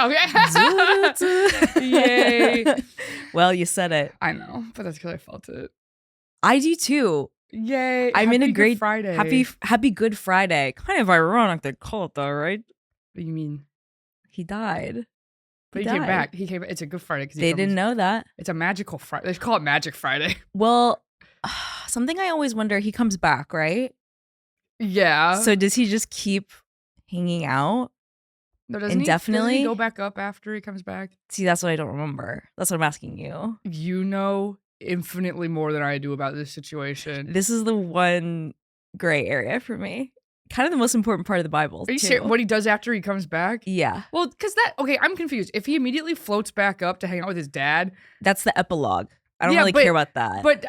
Okay. Yay. Well, you said it. I know, but that's because I felt it. I do too. Yay. I'm in a Good great Friday. Happy Good Friday. Kind of ironic they call it though, right? What do you mean? He died. But he came back. It's a Good Friday. They didn't know that. It's a magical Friday. They call it Magic Friday. Well, something I always wonder, he comes back, right? Yeah. So does he just keep hanging out? No, doesn't indefinitely? Doesn't he go back up after he comes back? See, that's what I don't remember. That's what I'm asking you. You know infinitely more than I do about this situation. This is the one gray area for me. Kind of the most important part of the Bible. Are you serious? What he does after he comes back? Yeah. Well, okay, I'm confused. If he immediately floats back up to hang out with his dad. That's the epilogue. I don't really care about that. But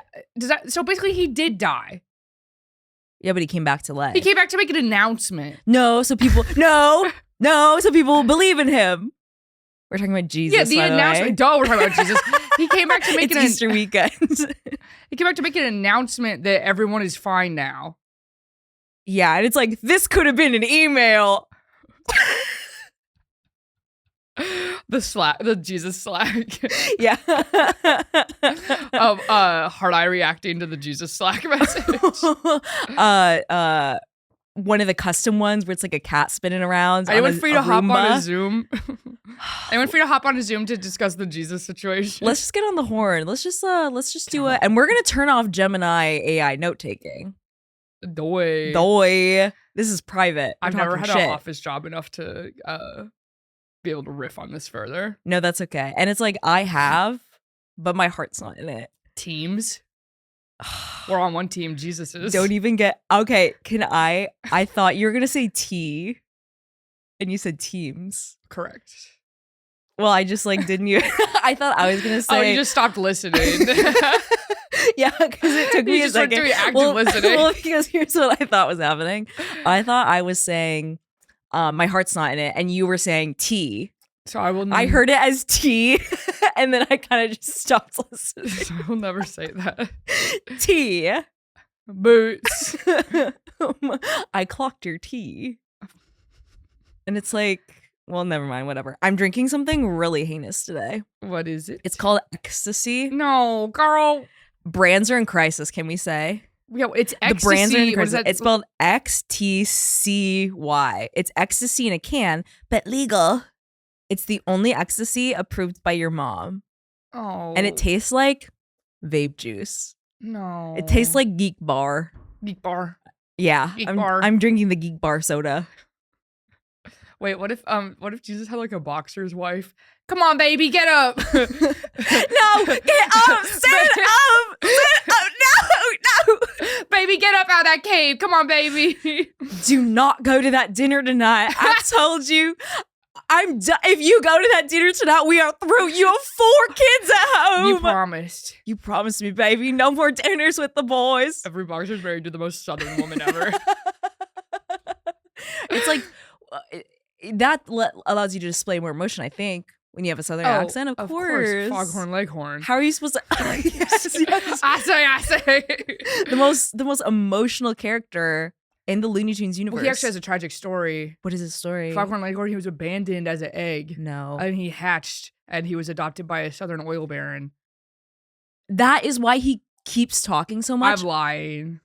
so basically he did die. Yeah, but he came back to life. He came back to make an announcement. No, so people so people will believe in him. We're talking about Jesus. Yeah, the announcement. Duh, we're talking about Jesus. He came back to make an Easter weekend. He came back to make an announcement that everyone is fine now. Yeah, and it's like, this could have been an email. The Jesus Slack. Yeah. Of Heart Eye reacting to the Jesus Slack message. One of the custom ones where it's like a cat spinning around. Anyone free to hop on a Zoom? Anyone free to hop on a Zoom to discuss the Jesus situation? Let's just get on the horn. Let's just do it. And we're gonna turn off Gemini AI note taking. Doy. This is private. I've never had an office job enough to be able to riff on this further. No, that's okay. And it's like, I have, but my heart's not in it. Teams. We're on one team. Jesus is. Don't even get. Okay, I thought you were gonna say T, and you said teams. Correct. Well, I just didn't you? I thought I was gonna say. Oh, you just stopped listening. Yeah, because it took me a second. Doing active listening. Well, because here's what I thought was happening. I thought I was saying, my heart's not in it, and you were saying T. So I heard it as T, and then I kind of just stopped listening. So I will never say that. T. Boots. I clocked your T. And it's like, well, never mind, whatever. I'm drinking something really heinous today. What is it? It's called ecstasy. No, girl. Brands are in crisis, can we say? Yeah, it's ecstasy. The brands are in crisis. It's spelled XTCY. It's ecstasy in a can, but legal. It's the only ecstasy approved by your mom. Oh. And it tastes like vape juice. No. It tastes like Geek Bar. Geek Bar. Yeah. I'm drinking the Geek Bar soda. Wait, what if Jesus had like a boxer's wife? Come on, baby, get up. No, get up. Stand up. No. Baby, get up out of that cave. Come on, baby. Do not go to that dinner tonight. I told you. If you go to that dinner tonight, we are through. You have 4 kids at home. You promised. You promised me, baby. No more dinners with the boys. Every boxer's married to the most southern woman ever. It's like, that allows you to display more emotion, I think, when you have a southern accent, of course. Foghorn Leghorn. How are you supposed to... yes. I say. The most emotional character in the Looney Tunes universe. Well, he actually has a tragic story. What is his story? Foghorn Leghorn, he was abandoned as an egg. No. And he hatched, and he was adopted by a southern oil baron. That is why he keeps talking so much? I'm lying.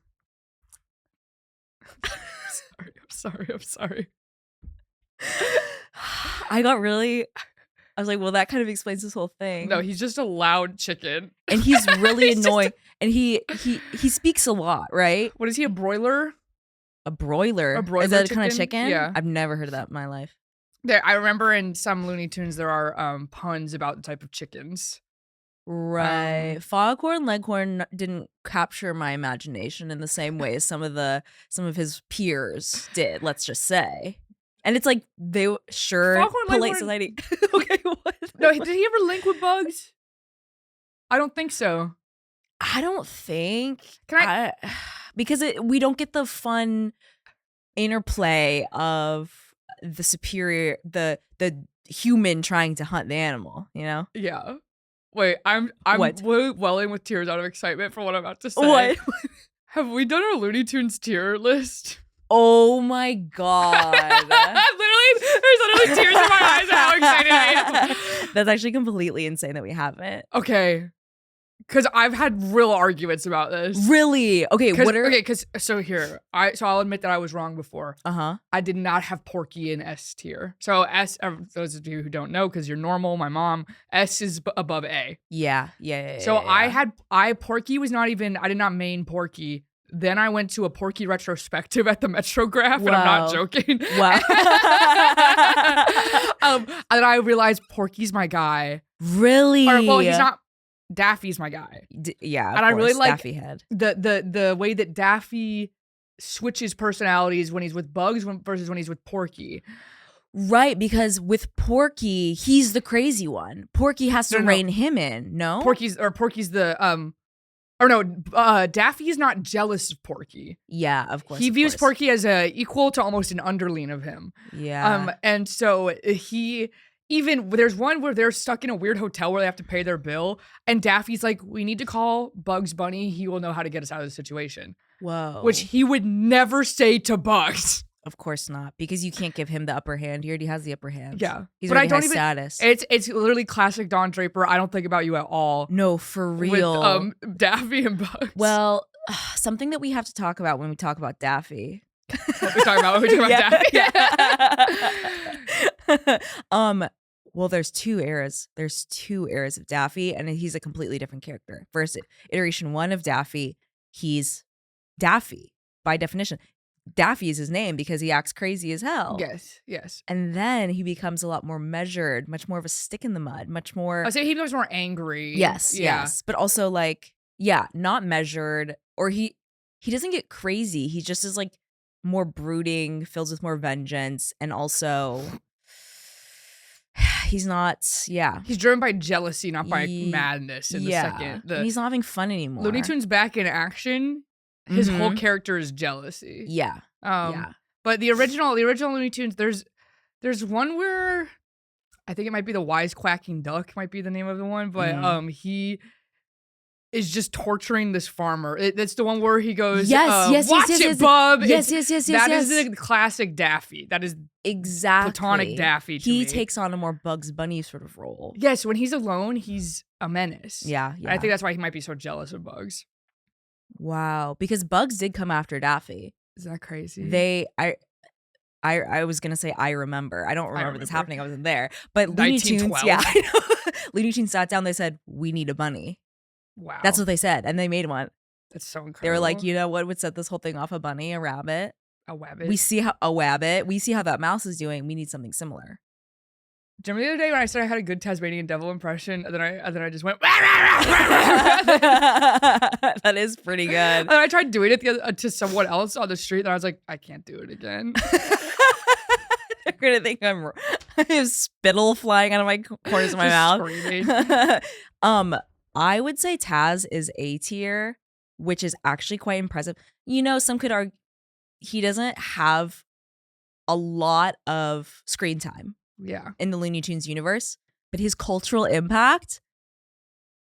I'm sorry. I was like, well, that kind of explains this whole thing. No, he's just a loud chicken. And he's really annoying. And he speaks a lot, right? What is he, a broiler? A broiler? A broiler is that chicken? a kind of chicken? Yeah. I've never heard of that in my life. I remember in some Looney Tunes there are puns about the type of chickens. Right. Foghorn Leghorn didn't capture my imagination in the same way as some of his peers did, let's just say. And it's like, polite society. Okay, what? No, did he ever link with bugs? I don't think so. I don't think. Because we don't get the fun interplay of the superior, the human trying to hunt the animal, you know? Yeah. Wait, I'm welling with tears out of excitement for what I'm about to say. What? Have we done our Looney Tunes tier list? Oh my god. There's literally tears in my eyes at how excited I That's actually completely insane that we haven't. Okay. Because I've had real arguments about this. Really? Okay, what are... So I'll admit that I was wrong before. I did not have Porky in S tier. So S, those of you who don't know, because you're normal, my mom, S is above A. Yeah. So Porky was not even, I did not main Porky. Then I went to a Porky retrospective at the Metrograph, and I'm not joking. Wow. And I realized Porky's my guy. Really? He's not. Daffy's my guy. Yeah, and I really like Daffy head. The way that Daffy switches personalities when he's with Bugs versus when he's with Porky. Right, because with Porky, he's the crazy one. Porky has to rein him in. No, Porky's the Daffy is not jealous of Porky. Yeah, of course. He views Porky as a equal to almost an underling of him. Yeah. And so there's one where they're stuck in a weird hotel where they have to pay their bill, and Daffy's like, we need to call Bugs Bunny. He will know how to get us out of the situation. Whoa. Which he would never say to Bugs. Of course not, because you can't give him the upper hand. He already has the upper hand. Yeah. He's already high status. It's literally classic Don Draper. I don't think about you at all. No, for real. With Daffy and Bugs. Well, something that we have to talk about when we talk about Daffy. What we talk about Daffy? Well, there's two eras. There's 2 eras of Daffy, and he's a completely different character. First, iteration 1 of Daffy, he's Daffy by definition. Daffy is his name because he acts crazy as hell. Yes. And then he becomes a lot more measured, much more of a stick in the mud, much more... I say he becomes more angry. Yes. But also not measured, or he doesn't get crazy. He just is more brooding, filled with more vengeance, and also... He's not, He's driven by jealousy, not by madness in the second. And he's not having fun anymore. Looney Tunes back in action, his whole character is jealousy. Yeah. But the original Looney Tunes, there's one where I think it might be the Wisecracking Duck might be the name of the one, but he is just torturing this farmer. That's the one where he goes, watch it, bub. Yes. That is the classic Daffy. That is exactly platonic Daffy to me. He takes on a more Bugs Bunny sort of role. Yes, when he's alone, he's a menace. Yeah. I think that's why he might be so jealous of Bugs. Wow, because Bugs did come after Daffy. Is that crazy? I was gonna say I remember. I don't remember this happening. I wasn't there. But Looney Tunes, 1912. I know. Looney Tunes sat down. They said, "We need a bunny." Wow, that's what they said, and they made one. That's so incredible. They were like, you know what would set this whole thing off? A bunny, a rabbit, a wabbit. We see how that mouse is doing. We need something similar. Do you remember the other day when I said I had a good Tasmanian devil impression, and then I just went. That is pretty good. And I tried doing it to someone else on the street, and I was like, I can't do it again. They're gonna think I have spittle flying out of my corners of my mouth. Screaming. I would say Taz is A tier, which is actually quite impressive. You know, some could argue he doesn't have a lot of screen time. Yeah. In the Looney Tunes universe, but his cultural impact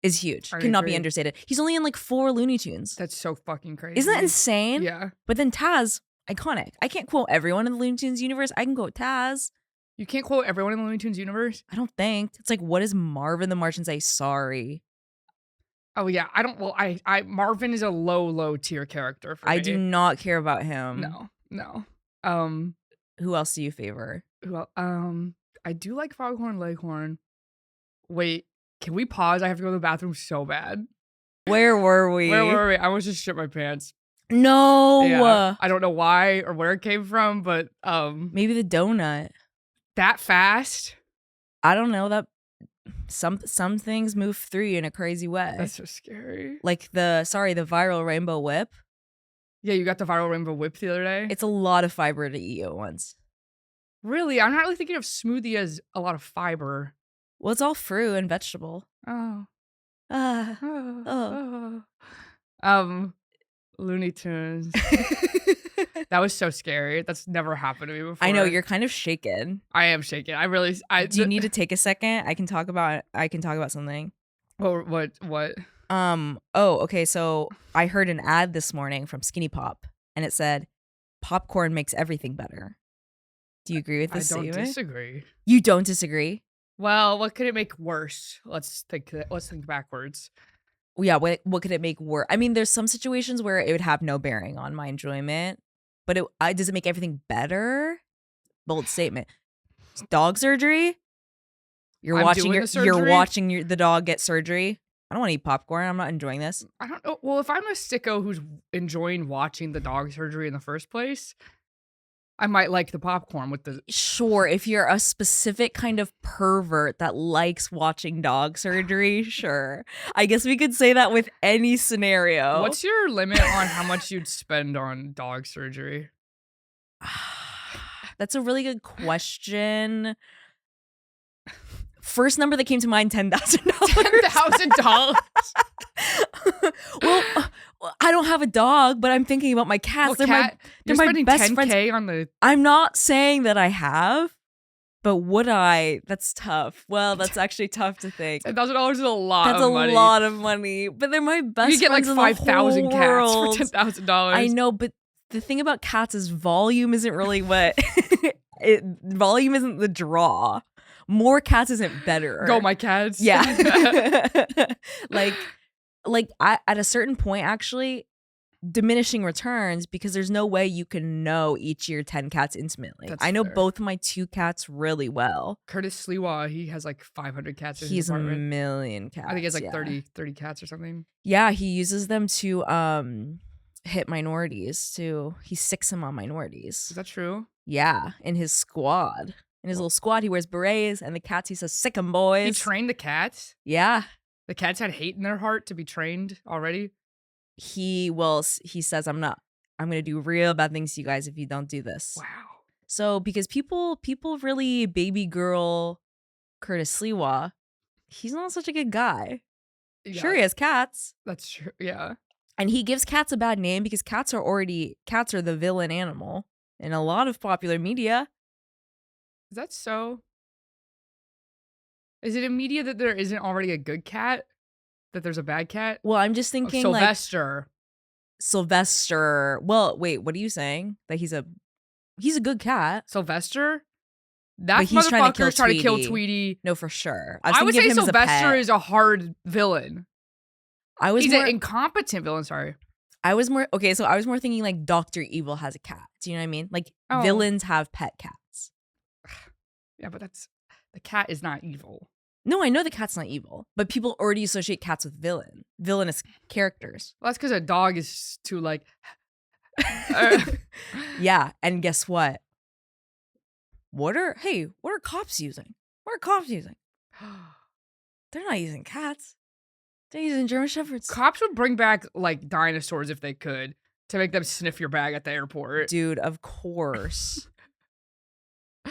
is huge. Cannot be understated. He's only in 4 Looney Tunes. That's so fucking crazy. Isn't that insane? Yeah. But then Taz, iconic. I can't quote everyone in the Looney Tunes universe. I can quote Taz. You can't quote everyone in the Looney Tunes universe? I don't think. It's what does Marvin the Martian say? Sorry. Oh yeah, I don't. Well, I Marvin is a low tier character for me. I do not care about him. No. Who else do you favor? I do like Foghorn Leghorn. Wait, can we pause? I have to go to the bathroom so bad. Where were we? I almost just shit my pants. No. Yeah, I don't know why or where it came from, but maybe the donut. That fast? I don't know. That some things move through you in a crazy way. That's so scary. Like the viral rainbow whip. Yeah, you got the viral rainbow whip the other day. It's a lot of fiber to eat at once. Really? I'm not really thinking of smoothie as a lot of fiber. Well, it's all fruit and vegetable. Looney Tunes. That was so scary. That's never happened to me before. I know, you're kind of shaken. I am shaken. Do you need to take a second? I can talk about something. What? Okay, so I heard an ad this morning from Skinny Pop, and it said, "Popcorn makes everything better." Do you agree with this statement? I don't disagree. You don't disagree? Well, what could it make worse? Let's think backwards. Yeah, what could it make worse? I mean, there's some situations where it would have no bearing on my enjoyment, but does it make everything better? Bold statement. Dog surgery? You're watching the dog get surgery. I don't want to eat popcorn. I'm not enjoying this. I don't know. Well, if I'm a sicko who's enjoying watching the dog surgery in the first place, I might like the popcorn with the... Sure, if you're a specific kind of pervert that likes watching dog surgery, sure. I guess we could say that with any scenario. What's your limit on how much you'd spend on dog surgery? That's a really good question. First number that came to mind, $10,000. $10,000? Well, I don't have a dog, but I'm thinking about my cats. Well, they're my best 10K friends. On the... I'm not saying that I have, but would I? That's tough. Well, that's actually tough to think. $10,000 is a lot. That's of money. A lot of money. But they're my best. You get like friends 5,000 cats for $10,000. I know, but the thing about cats is volume isn't really what. Volume isn't the draw. More cats isn't better. Go my cats. Yeah. At a certain point, actually, diminishing returns, because there's no way you can know each year 10 cats intimately. I know both my 2 cats really well. Curtis Sliwa, he has like 500 cats in his He's apartment. a million cats. I think he has like 30 cats or something. Yeah, he uses them to hit minorities too. He sicks them on minorities. Is that true? Yeah, in his squad. In his little squad, he wears berets, and the cats, he says, sick 'em, boys. He trained the cats? Yeah. The cats had hate in their heart to be trained already? He says, I'm going to do real bad things to you guys if you don't do this. Wow. So, because people really baby girl Curtis Sliwa, he's not such a good guy. Yeah. Sure, he has cats. That's true, yeah. And he gives cats a bad name because cats are the villain animal in a lot of popular media. Is that so? Is it in media that there isn't already a good cat? That there's a bad cat? Well, I'm just thinking Sylvester. Well, wait, what are you saying? That he's a good cat. Sylvester? That motherfucker's trying to kill Tweety. No, for sure. I would say Sylvester is a hard villain. He's an incompetent villain, sorry. I was more thinking like Dr. Evil has a cat. Do you know what I mean? Like villains have pet cats. Yeah, but the cat is not evil. No, I know the cat's not evil, but people already associate cats with villainous characters. Well, that's because a dog is too like. Yeah, and guess what? What are cops using? They're not using cats. They're using German Shepherds. Cops would bring back like dinosaurs if they could to make them sniff your bag at the airport. Dude, of course.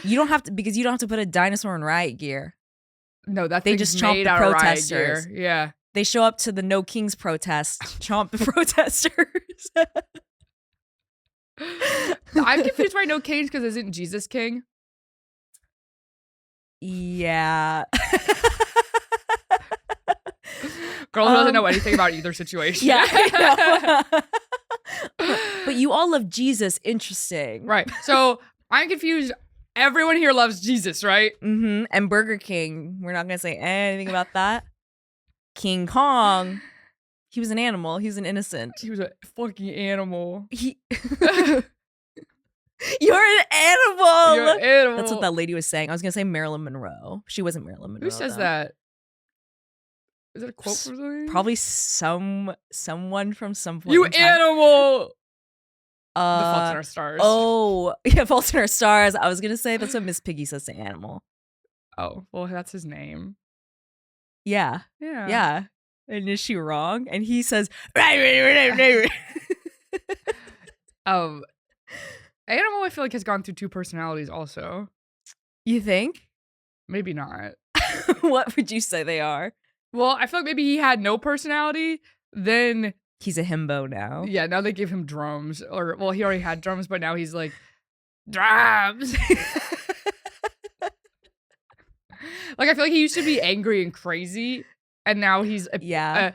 You don't have to put a dinosaur in riot gear. No, they just chomp the protesters. Yeah. They show up to the No Kings protest, chomp the protesters. I'm confused by No Kings because isn't Jesus king? Yeah. Girl who doesn't know anything about either situation. Yeah. I know. But you all love Jesus. Interesting. Right. So I'm confused. Everyone here loves Jesus, right? Mm-hmm. And Burger King. We're not going to say anything about that. King Kong. He was an animal. He was an innocent. He was a fucking animal. You're an animal. You're an animal. That's what that lady was saying. I was going to say Marilyn Monroe. She wasn't Marilyn Monroe. Who says that? Is that a quote from something? Probably someone from some point. You animal! The Fault in Our Stars. Oh, yeah, Fault in Our Stars. I was going to say that's what Miss Piggy says to Animal. Oh, well, that's his name. Yeah. Yeah. Yeah. And is she wrong? And he says, Animal, I feel like has gone through 2 personalities also. You think? Maybe not. What would you say they are? Well, I feel like maybe he had no personality, then... He's a himbo now. Yeah, now they give him drums. Or, well, he already had drums, but now he's like, drums! Like, I feel like he used to be angry and crazy, and now he's... Yeah.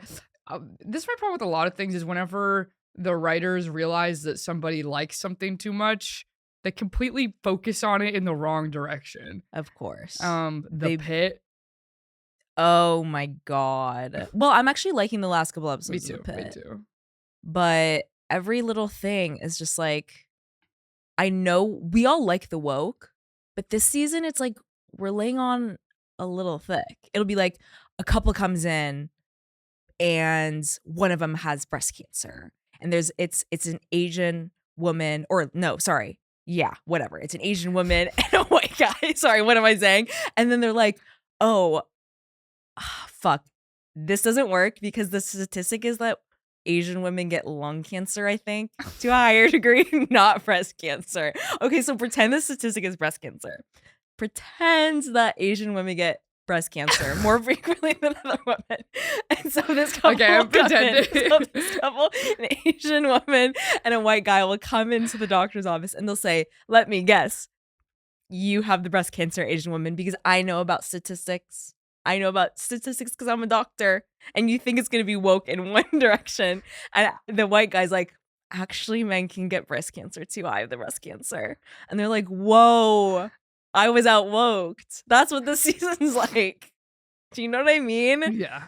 This is my problem with a lot of things is whenever the writers realize that somebody likes something too much, they completely focus on it in the wrong direction. Of course. The Pit. Oh my god. Well, I'm actually liking the last couple Me episodes too. of the Me Pit. too. But every little thing is just like, I know we all like the woke, but this season it's like we're laying on a little thick. It'll be like a couple comes in and one of them has breast cancer. And it's an Asian woman, or no, sorry. Yeah, whatever. It's an Asian woman and a white guy. Sorry, what am I saying? And then they're like, "Oh, fuck. This doesn't work because the statistic is that Asian women get lung cancer, I think, to a higher degree, not breast cancer." Okay, so pretend the statistic is breast cancer. Pretend that Asian women get breast cancer more frequently than other women. And so this couple, Okay, I'm pretending. this couple, an Asian woman and a white guy will come into the doctor's office and they'll say, "Let me guess, you have the breast cancer, Asian woman, because I know about statistics. I know about statistics because I'm a doctor, and you think it's going to be woke in one direction." And the white guy's like, "Actually, men can get breast cancer too. I have the breast cancer." And they're like, "Whoa, I was outwoked." That's what this season's like. Do you know what I mean? Yeah.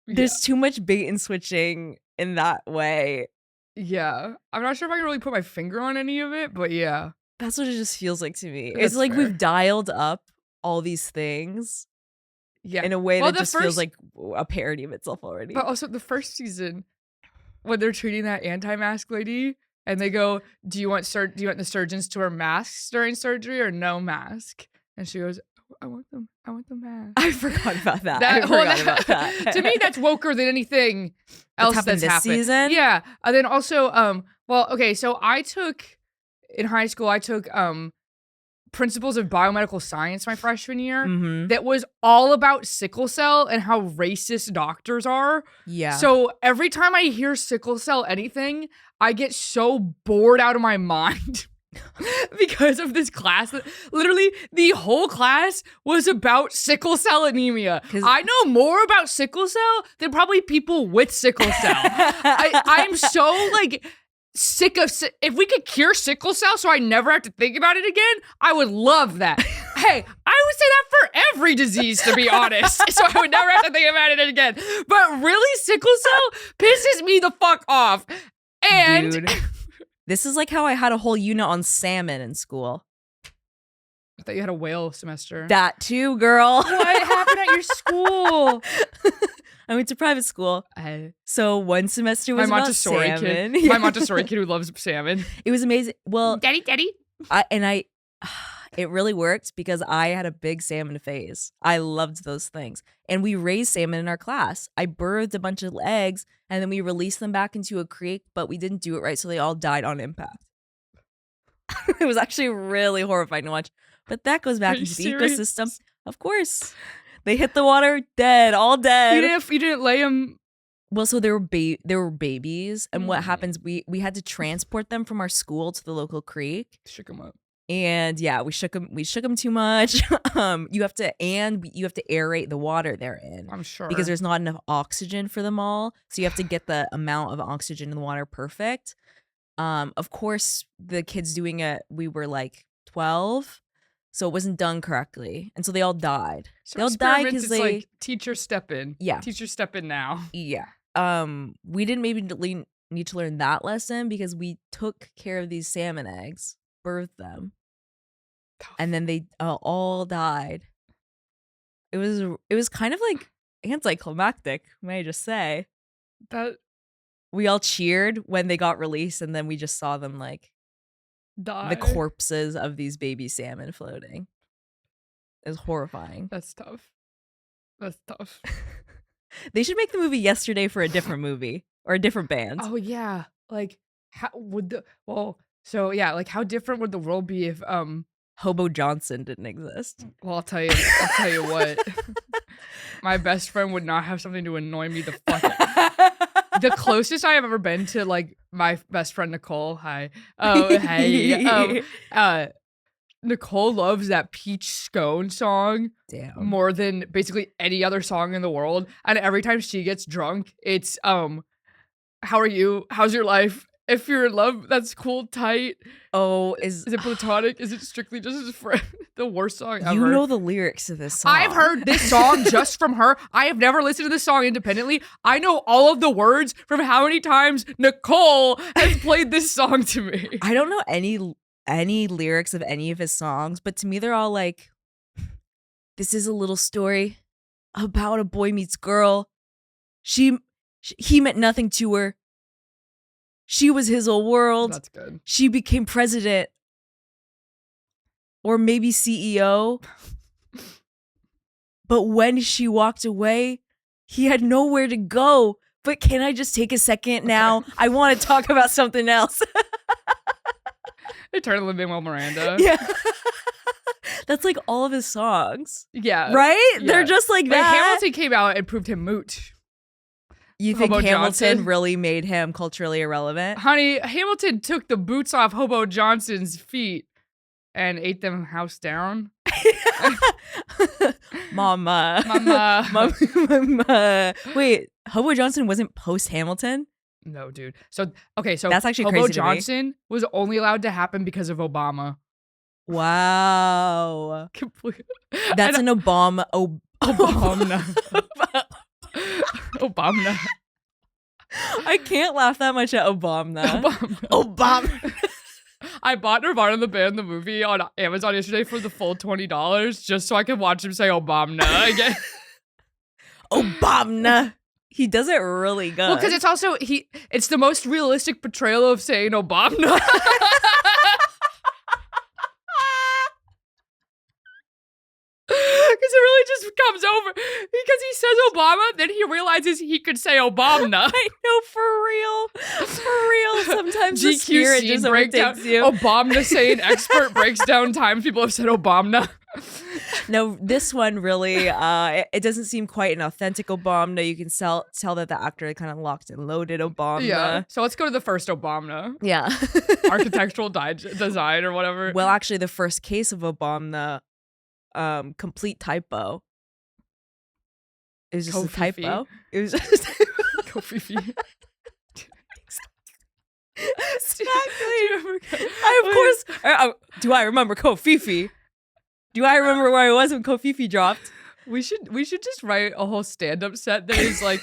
There's too much bait and switching in that way. Yeah. I'm not sure if I can really put my finger on any of it, but yeah. That's what it just feels like to me. That's It's like fair. we've dialed up all these things Yeah. in a way Well, that the just feels first- like a parody of itself already. But also the first season, when they're treating that anti-mask lady, and they go, "Do you want the surgeons to wear masks during surgery or no mask?" And she goes, "I want them. I want the mask." I forgot about that. I forgot about that. To me, that's woker than anything else happened that's this happened. season? Yeah. And then also, well, okay, so in high school, I took Principles of Biomedical Science my freshman year. Mhm. That was all about sickle cell and how racist doctors are. Yeah. So every time I hear sickle cell anything, I get so bored out of my mind because of this class. Literally, the whole class was about sickle cell anemia. I know more about sickle cell than probably people with sickle cell. I'm so like sick of if we could cure sickle cell so I never have to think about it again, I would love that. Hey, I would say that for every disease, to be honest, so I would never have to think about it again. But really, sickle cell pisses me the fuck off. And Dude, this is like how I had a whole unit on salmon in school. I thought you had a whale semester. That too, girl. What happened at your school? I went to private school. So one semester was my about Montessori salmon. kid. My Montessori kid who loves salmon. It was amazing. Well, Daddy. it really worked because I had a big salmon phase. I loved those things. And we raised salmon in our class. I birthed a bunch of eggs and then we released them back into a creek, but we didn't do it right. So they all died on impact. It was actually really horrifying to watch. But that goes back into the ecosystem. Of course. They hit the water, dead, all dead. You didn't lay them. Well, so there were babies. And what happens, we had to transport them from our school to the local creek. Shook them up. And yeah, we shook them too much. You have to aerate the water they're in. I'm sure. Because there's not enough oxygen for them all. So you have to get the amount of oxygen in the water perfect. Of course, the kids doing it, we were like 12. So it wasn't done correctly. And so they all died. So they all died because they like teacher step in. Yeah. Teacher step in now. Yeah. We didn't maybe need to learn that lesson because we took care of these salmon eggs, birthed them, and then they all died. It was kind of like anticlimactic, may I just say. That we all cheered when they got released, and then we just saw them like die. The corpses of these baby salmon floating. It was horrifying. That's tough. They should make the movie Yesterday for a different movie or a different band. Oh yeah, like how would like how different would the world be if Hobo Johnson didn't exist? Well, I'll tell you what. My best friend would not have something to annoy me the fuck out. The closest I have ever been to like my best friend Nicole. Hi. Oh, hey. Nicole loves that peach scone song. Damn. More than basically any other song in the world. And every time she gets drunk, it's how are you? How's your life? If you're in love, that's cool, tight. Oh, Is it platonic? Is it strictly just his friend? The worst song ever. You know the lyrics to this song. I've heard this song just from her. I have never listened to this song independently. I know all of the words from how many times Nicole has played this song to me. I don't know any lyrics of any of his songs, but to me they're all like, this is a little story about a boy meets girl. He meant nothing to her. She was his whole world. That's good. She became president. Or maybe CEO. But when she walked away, he had nowhere to go. But can I just take a second now? I want to talk about something else. Eternal Lin-Manuel Miranda. Yeah. That's like all of his songs. Yeah. Right? Yeah. They're just like that. Hamilton came out and proved him moot. You think Hobo Hamilton Johnson? really made him culturally irrelevant? Honey, Hamilton took the boots off Hobo Johnson's feet and ate them house down. Mama. Mama. Wait, Hobo Johnson wasn't post-Hamilton? No, dude. So that's actually Hobo crazy Johnson was only allowed to happen because of Obama. Wow. That's an Obama. Obama. Obama. I can't laugh that much at Obama. Obama. I bought Nirvana the band the movie on Amazon yesterday for the full $20 just so I could watch him say Obama again. Obama. He does it really good. Well, because it's also it's the most realistic portrayal of saying Obama. Because it really just comes over. Because he says Obama, then he realizes he could say Obama. I know, for real. For real. Sometimes the spirit just overtakes you. Obama saying expert breaks down times people have said Obama. No, this one really, it doesn't seem quite an authentic Obama. You can tell that the actor kind of locked and loaded Obama. Yeah. So let's go to the first Obama. Yeah. Architectural design or whatever. Well, actually, the first case of Obama, complete typo. It was just a typo. It was just Kofifi. Exactly. Do I remember Kofifi? Do I remember where I was when Kofifi dropped? We should just write a whole stand-up set that is like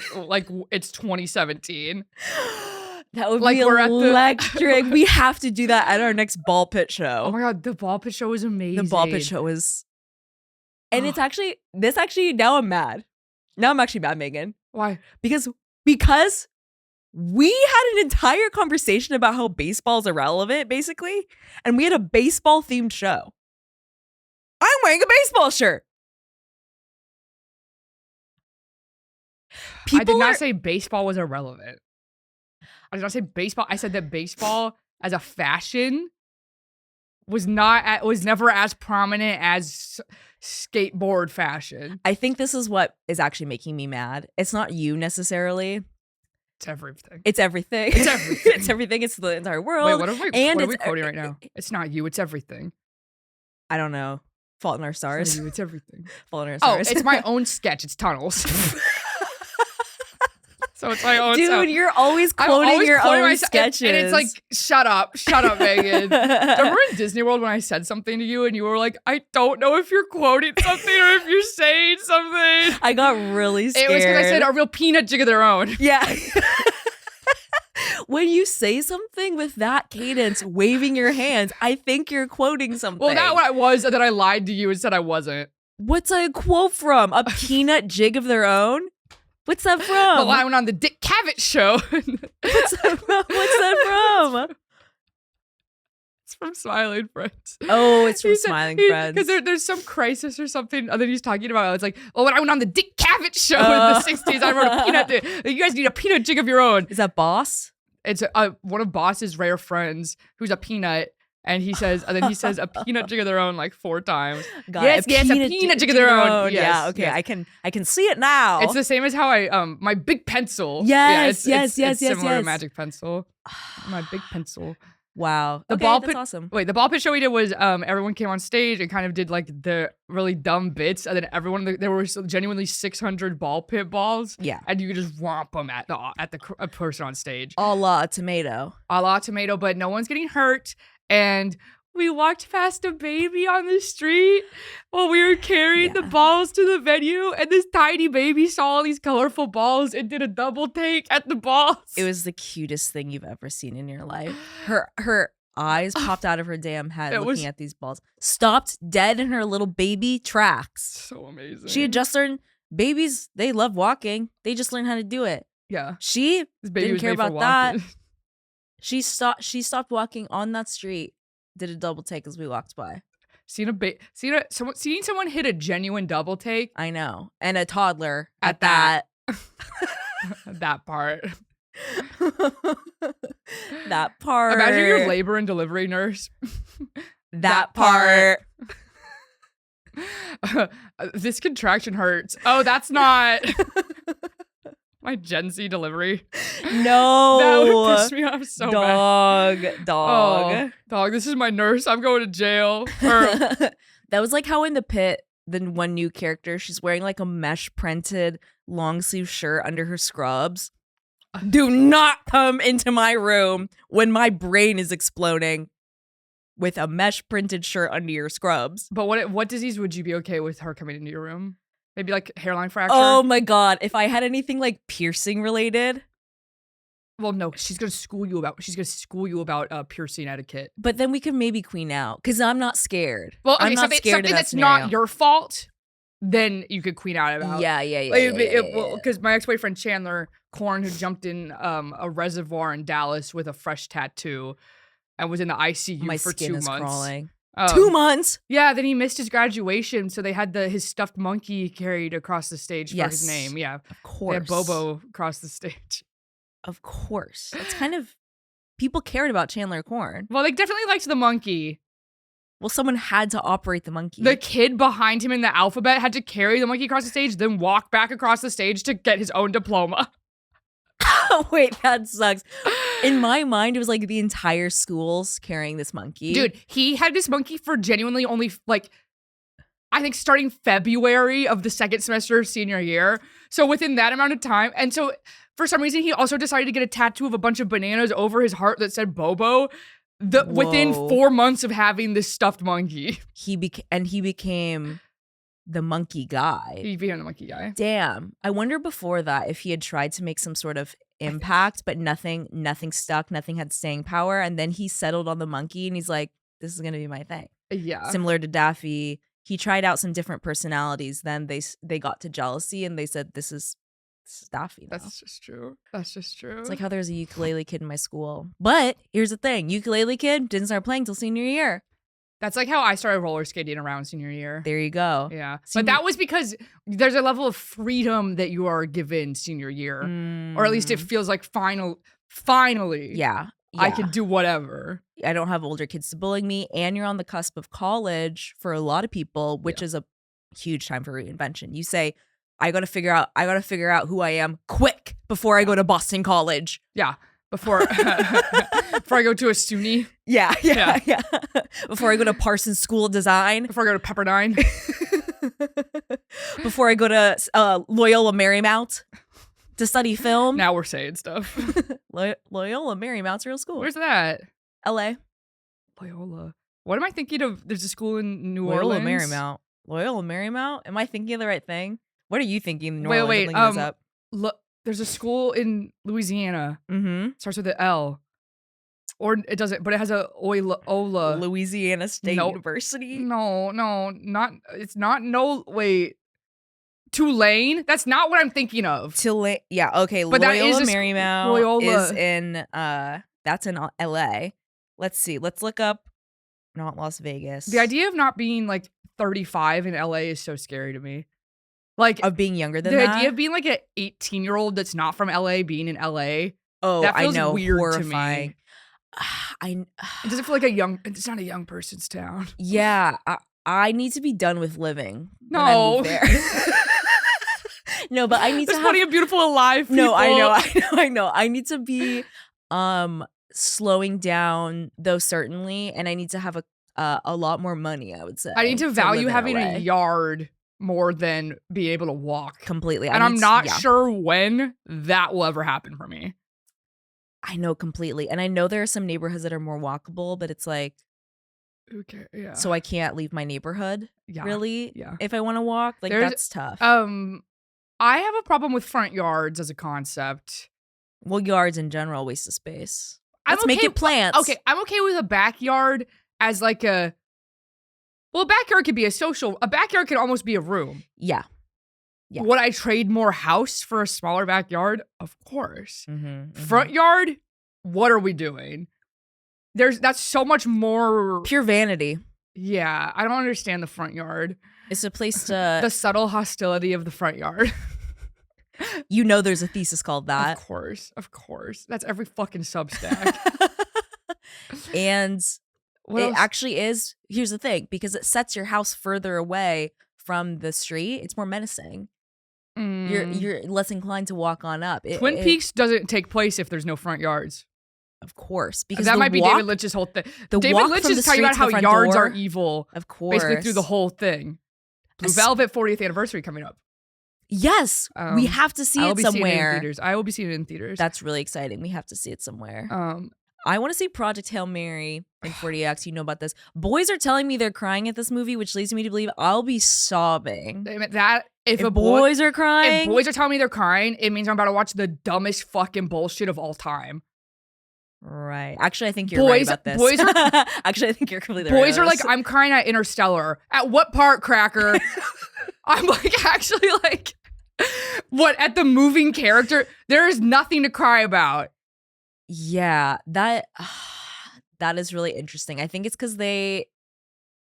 it's 2017. That would be electric. We have to do that at our next ball pit show. Oh my god, the ball pit show was amazing. The ball pit show was, and it's actually now I'm mad. Now I'm actually mad, Megan. Why? Because we had an entire conversation about how baseball's irrelevant, basically, and we had a baseball themed show. I'm wearing a baseball shirt. I did not say baseball was irrelevant. I did not say baseball. I said that baseball as a fashion was never as prominent as skateboard fashion. I think this is what is actually making me mad. It's not you necessarily. It's everything. It's everything. It's everything. It's everything. It's the entire world. Wait, what are we quoting right now? It's not you. It's everything. I don't know. Fault in Our Stars. It's not you. It's everything. Fault in Our Stars. Oh, it's my own sketch. It's tunnels. So it's my own. Dude, you're always quoting your own sketches. And it's like, shut up, Megan. Remember in Disney World when I said something to you and you were like, I don't know if you're quoting something or if you're saying something. I got really scared. It was because I said a real peanut jig of their own. Yeah. When you say something with that cadence, waving your hands, I think you're quoting something. Well, that what I was, that I lied to you and said I wasn't. What's a quote from? A peanut jig of their own? What's that from? The line on the Dick Cavett show. What's that from? It's from Smiling Friends. Oh, it's from Smiling Friends. Because there's some crisis or something that he's talking about. It's like, oh, when I went on the Dick Cavett show in the 60s, I wrote a peanut. You guys need a peanut jig of your own. Is that Boss? It's one of Boss's rare friends who's a peanut. And he says, a peanut jig of their own like 4 times. Yes, a peanut jig of their own. Yes, yeah, okay, yes. I can see it now. It's the same as how I my big pencil. Yes, yeah, it's yes. similar to Magic Pencil. My big pencil. Wow. The Okay, ball that's pit. awesome. Wait, the ball pit show we did was everyone came on stage and kind of did like the really dumb bits, and then there were genuinely 600 ball pit balls. Yeah. And you could just whomp them at the person on stage. A la tomato. A la tomato, but no one's getting hurt. And we walked past a baby on the street while we were carrying the balls to the venue, and this tiny baby saw all these colorful balls and did a double take at the balls. It was the cutest thing you've ever seen in your life. Her eyes popped out of her damn head looking at these balls. Stopped dead in her little baby tracks. So amazing. She had just learned, babies, they love walking. They just learned how to do it. Yeah. She didn't care about that. She stopped walking on that street, did a double take as we walked by. Seeing someone hit a genuine double take. I know. And a toddler at that. That part. That part. Imagine you're a labor and delivery nurse. That part. This contraction hurts. Oh, that's not my Gen Z delivery. No. That would piss me off so bad. Dog. Oh, dog, this is my nurse. I'm going to jail. That was like how in the pit, the one new character, she's wearing like a mesh printed long sleeve shirt under her scrubs. Do not come into my room when my brain is exploding with a mesh printed shirt under your scrubs. But what disease would you be okay with her coming into your room? Maybe like hairline fracture? Oh my God. If I had anything like piercing related. Well, no, she's going to school you about piercing etiquette. But then we could maybe queen out because I'm not scared. Well, okay, I'm not scared something of that that's scenario. not your fault, then you could queen out about. Yeah. Because my ex-boyfriend Chandler Korn, who jumped in a reservoir in Dallas with a fresh tattoo and was in the ICU my for skin 2 is months. crawling. 2 months? Yeah, then he missed his graduation, so they had his stuffed monkey carried across the stage for his name. Yeah, of course. They had Bobo across the stage. Of course. That's kind of... People cared about Chandler Korn. Well, they definitely liked the monkey. Well, someone had to operate the monkey. The kid behind him in the alphabet had to carry the monkey across the stage, then walk back across the stage to get his own diploma. Wait, that sucks. In my mind, it was like the entire school's carrying this monkey. Dude, he had this monkey for genuinely only like, I think starting February of the second semester of senior year. So within that amount of time. And so for some reason, he also decided to get a tattoo of a bunch of bananas over his heart that said Bobo. Within 4 months of having this stuffed monkey. He became the monkey guy. He became the monkey guy. Damn. I wonder before that if he had tried to make some sort of impact, but nothing stuck, nothing had staying power. And then he settled on the monkey and he's like, this is going to be my thing. Yeah. Similar to Daffy. He tried out some different personalities. Then they got to jealousy and they said, this is Daffy now. That's just true. It's like how there's a ukulele kid in my school. But here's the thing. Ukulele kid didn't start playing till senior year. That's like how I started roller skating around senior year. There you go. Yeah. But that was because there's a level of freedom that you are given senior year. Or at least it feels like finally. Yeah. I can do whatever. I don't have older kids to bully me. And you're on the cusp of college for a lot of people, which is a huge time for reinvention. You say, I gotta figure out who I am quick before I go to Boston College. Yeah. Before I go to a SUNY. Yeah. Before I go to Parsons School of Design. Before I go to Pepperdine. Before I go to Loyola Marymount to study film. Now we're saying stuff. Loyola Marymount's real school. Where's that? LA. Loyola. What am I thinking of? There's a school in New Loyola Orleans. Loyola Marymount? Am I thinking of the right thing? What are you thinking? Wait. There's a school in Louisiana. Mm-hmm. Starts with an L. Or it doesn't, but it has a Ola. Louisiana State University? No, wait. Tulane? That's not what I'm thinking of. Tulane, yeah, okay. But Loyola Marymount is in, that's in LA. Let's see, let's look up, not Las Vegas. The idea of not being like 35 in LA is so scary to me. Like, of being younger than that? The idea of being like an 18-year-old that's not from LA being in LA. Oh, that feels I know, weird horrifying. To me. It doesn't feel like it's not a young person's town. Yeah, I need to be done with living. No. When I move there. No, but I need There's to have plenty of beautiful alive people. No, I know. I need to be slowing down, though, certainly, and I need to have a lot more money, I would say. I need to value live in having LA. a yard more than being able to walk. Completely. And I'm not sure when that will ever happen for me. I know completely. And I know there are some neighborhoods that are more walkable, but it's like, okay, yeah. so I can't leave my neighborhood, really? Yeah. If I want to walk, like that's tough. I have a problem with front yards as a concept. Well, yards in general, waste of space. Let's make it plants. Okay, I'm okay with a backyard as like a backyard could be a backyard could almost be a room. Yeah. Would I trade more house for a smaller backyard? Of course. Front Mm-hmm. yard, what are we doing? That's so much more pure vanity. Yeah, I don't understand the front yard. It's a place to the subtle hostility of the front yard. You know there's a thesis called that. Of course. That's every fucking Substack. And what else? Actually is, here's the thing, because it sets your house further away from the street, it's more menacing. You're less inclined to walk on up. Twin Peaks doesn't take place if there's no front yards. Of course, because that might be David Lynch's whole thing. David Lynch is talking about how yards are evil. Of course. Basically through the whole thing. Blue Velvet 40th anniversary coming up. Yes, we have to see it somewhere. I will be seeing it in theaters. That's really exciting. We have to see it somewhere. I want to see Project Hail Mary in 40X. You know about this. Boys are telling me they're crying at this movie, which leads me to believe I'll be sobbing. If boys are crying, if boys are telling me they're crying, it means I'm about to watch the dumbest fucking bullshit of all time. Right. Actually, I think you're right about this. Actually, I think you're completely right. Boys are like, I'm crying at Interstellar. At what part, Cracker? I'm like, actually, like, what, at the moving character? There is nothing to cry about. Yeah, that is really interesting. I think it's because they...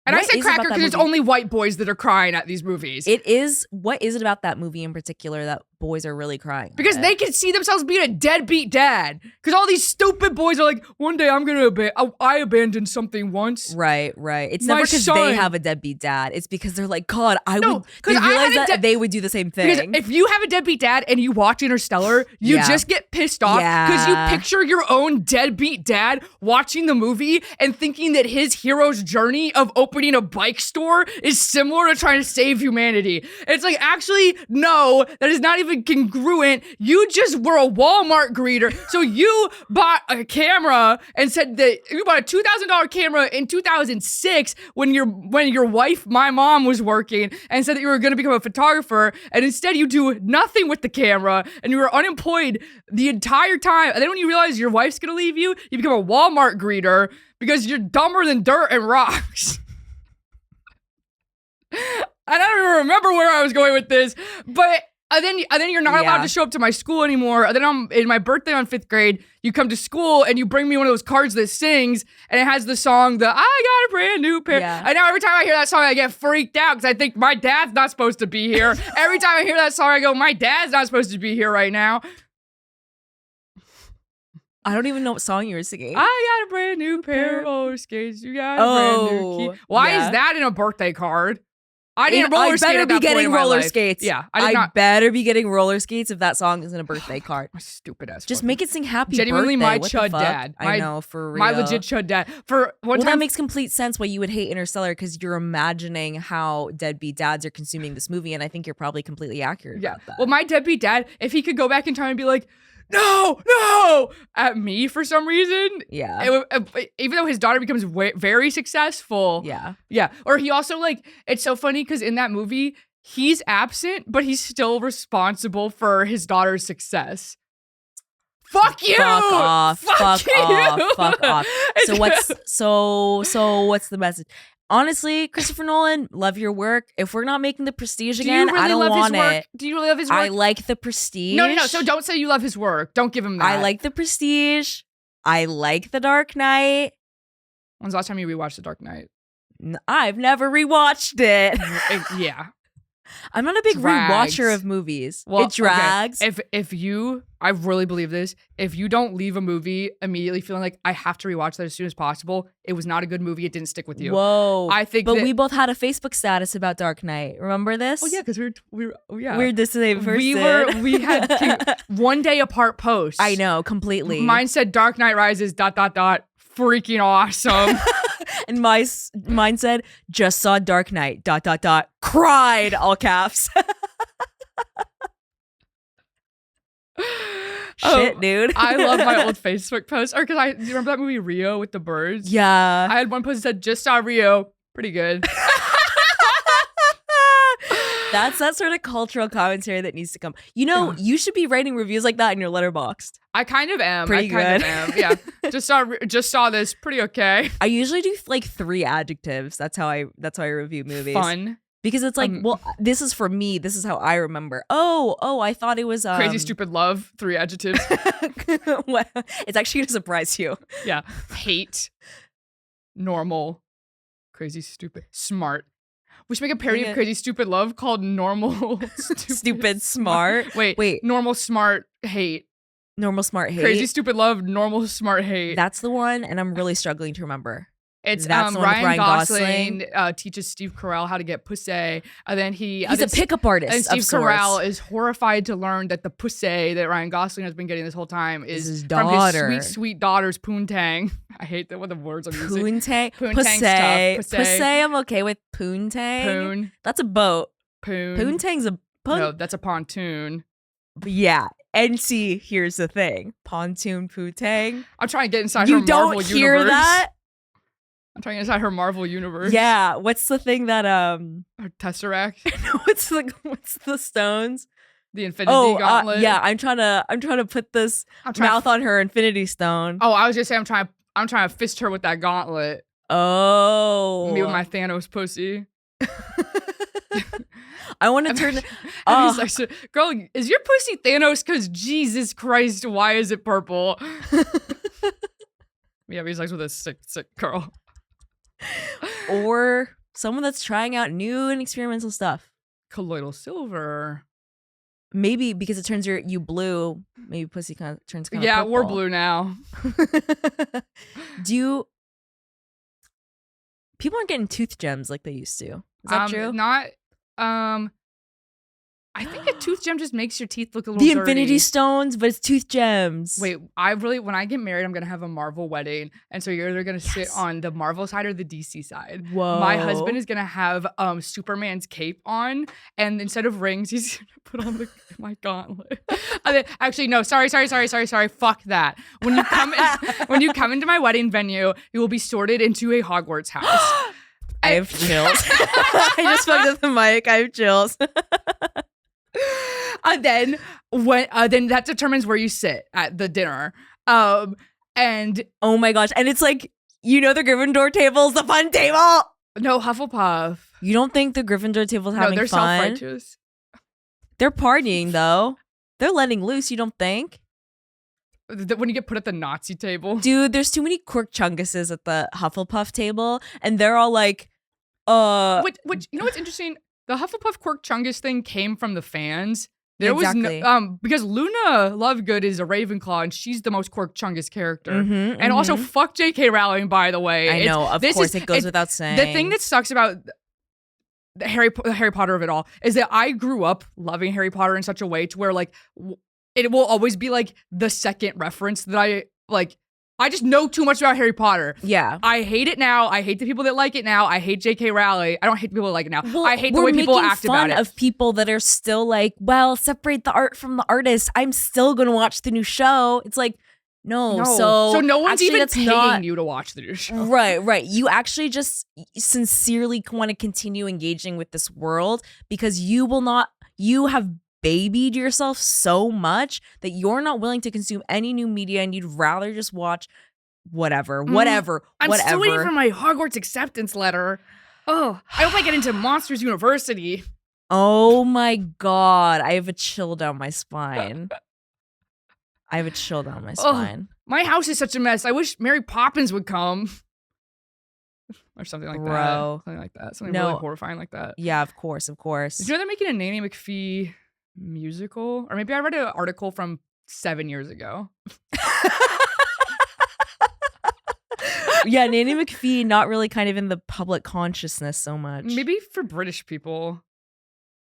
And I say Cracker because it's only white boys that are crying at these movies. It is. What is it about that movie in particular that boys are really crying? Because they can see themselves being a deadbeat dad. Because all these stupid boys are like, one day I'm going to I abandoned something once. Right. It's never because they have a deadbeat dad. It's because they're like, God, they realize that they would do the same thing. Because if you have a deadbeat dad and you watch Interstellar, you just get pissed off because you picture your own deadbeat dad watching the movie and thinking that his hero's journey of opening a bike store is similar to trying to save humanity. It's like, actually, no, that is not even congruent. You just were a Walmart greeter. So you bought a camera and said that you bought a $2,000 camera in 2006 when your wife, my mom, was working and said that you were going to become a photographer. And instead you do nothing with the camera and you were unemployed the entire time. And then when you realize your wife's going to leave you, you become a Walmart greeter because you're dumber than dirt and rocks. I don't even remember where I was going with this, but then you're not allowed to show up to my school anymore. And then in my birthday on 5th grade, you come to school and you bring me one of those cards that sings and it has the song, I got a brand new pair. Yeah. And now every time I hear that song, I get freaked out because I think my dad's not supposed to be here. Every time I hear that song, I go, my dad's not supposed to be here right now. I don't even know what song you were singing. I got a brand new pair of roller skates. You got a brand new key. Why is that in a birthday card? I didn't roller skate at that point in my life. Yeah, I better be getting roller skates if that song is in a birthday card. My stupid ass. Just make it sing happy genuinely birthday. My chud dad. I know, for real. My legit chud dad. For one time, that makes complete sense why you would hate Interstellar because you're imagining how deadbeat dads are consuming this movie, and I think you're probably completely accurate about that. Well, my deadbeat dad, if he could go back in time and be like, no, at me for some reason. Yeah. Even though his daughter becomes very successful. Yeah. Or he also it's so funny because in that movie, he's absent, but he's still responsible for his daughter's success. Fuck you! Fuck off. Fuck off. So what's the message? Honestly, Christopher Nolan, love your work. If we're not making The Prestige again, I don't want it. Do you really love his work? I like The Prestige. No. So don't say you love his work. Don't give him that. I like The Prestige. I like The Dark Knight. When's the last time you rewatched The Dark Knight? I've never rewatched it. Yeah. I'm not a big Drags. rewatcher of movies. Well, It drags. Okay. If you, I really believe this. If you don't leave a movie immediately feeling like I have to rewatch that as soon as possible, it was not a good movie. It didn't stick with you. Whoa! I think, but we both had a Facebook status about Dark Knight. Remember this? Oh yeah, because we're the same person. We had 1 day apart posts. I know completely. Mine said Dark Knight Rises ... freaking awesome. And mine said just saw Dark Knight ... cried, all caps. Shit, dude. I love my old Facebook posts. Or because you remember that movie Rio with the birds? Yeah. I had one post that said just saw Rio. Pretty good. That's that sort of cultural commentary that needs to come. You know, you should be writing reviews like that in your Letterboxd. I kind of am. Pretty good. Yeah. Just saw this. Pretty okay. I usually do like 3 adjectives. That's how I review movies. Fun. Because it's like, well, this is for me. This is how I remember. Oh, I thought it was crazy, stupid, love. 3 adjectives. Well, it's actually gonna surprise you. Yeah. Hate. Normal. Crazy, stupid, smart. We should make a parody of Crazy Stupid Love called Normal Stupid Smart. Wait. Normal Smart Hate. Normal Smart Hate. Crazy Stupid Love, Normal Smart Hate. That's the one, and I'm really struggling to remember. It's That's the one with Ryan Gosling teaches Steve Carell how to get pussy, and then he's a pickup artist. And Steve Carell is horrified to learn that the pussy that Ryan Gosling has been getting this whole time is his from daughter. his sweet daughter's poontang. I hate what the words I'm using. Poontang. Poontang's tough. Pussy. I'm okay with poontang. Poon. That's a boat. Poon. Poontang's a No, that's a pontoon. Yeah. And see, here's the thing. Pontoon poontang. I'm trying to get inside her Marvel universe. You don't hear that? I'm trying inside her Marvel universe. Yeah. What's the thing that Her Tesseract? what's the stones? The Infinity Gauntlet. Yeah, I'm trying to put this mouth on her Infinity Stone. Oh, I was just saying I'm trying to fist her with that gauntlet. Oh. Me with my Thanos pussy. I want to turn. Girl, is your pussy Thanos? Because Jesus Christ, why is it purple? Yeah, he's like with a sick girl. Or someone that's trying out new and experimental stuff. Colloidal silver. Maybe because it turns you blue. Maybe pussy kind of turns kind of purple. We're blue blue now. People aren't getting tooth gems like they used to. Is that true? Not. I think a tooth gem just makes your teeth look a little dirty. Infinity Stones, but it's tooth gems. Wait, when I get married, I'm going to have a Marvel wedding. And so you're either going to sit on the Marvel side or the DC side. Whoa. My husband is going to have Superman's cape on. And instead of rings, he's going to put on my gauntlet. Actually, no, sorry. Fuck that. When you come into my wedding venue, you will be sorted into a Hogwarts house. I have chills. I just fucked up the mic. I have chills. And then then that determines where you sit at the dinner. And oh my gosh, and it's like the Gryffindor table is the fun table. No, Hufflepuff. You don't think the Gryffindor table is having they're fun? Self-righteous. They're partying though. They're letting loose. You don't think? When you get put at the Nazi table, dude, there's too many Quirk Chunguses at the Hufflepuff table, and they're all like, Which you know what's interesting? The Hufflepuff Quirk Chungus thing came from the fans. There was because Luna Lovegood is a Ravenclaw and she's the most Quirk Chungus character. And also fuck J.K. Rowling, by the way. I know, of course, it goes without saying. The thing that sucks about the Harry Potter of it all is that I grew up loving Harry Potter in such a way to where like it will always be like the second reference that I like. I just know too much about Harry Potter. Yeah. I hate it now. I hate the people that like it now. I hate J.K. Rowling. I don't hate the people that like it now. Well, I hate the way people act about it. We're making fun of people that are still like, well, separate the art from the artist. I'm still going to watch the new show. It's like, no. So no one's actually, even paying you to watch the new show. Right. You actually just sincerely want to continue engaging with this world because you have babied yourself so much that you're not willing to consume any new media and you'd rather just watch whatever. I'm still waiting for my Hogwarts acceptance letter. Oh, I hope I get into Monsters University. Oh my God. I have a chill down my spine. My house is such a mess. I wish Mary Poppins would come. or something like Bro. that. Something like that. Something No. really horrifying like that. Yeah, of course. Did you know they're making a Nanny McPhee musical? Or maybe I read an article from 7 years ago. Yeah, Nanny McPhee, not really kind of in the public consciousness so much. Maybe for British people.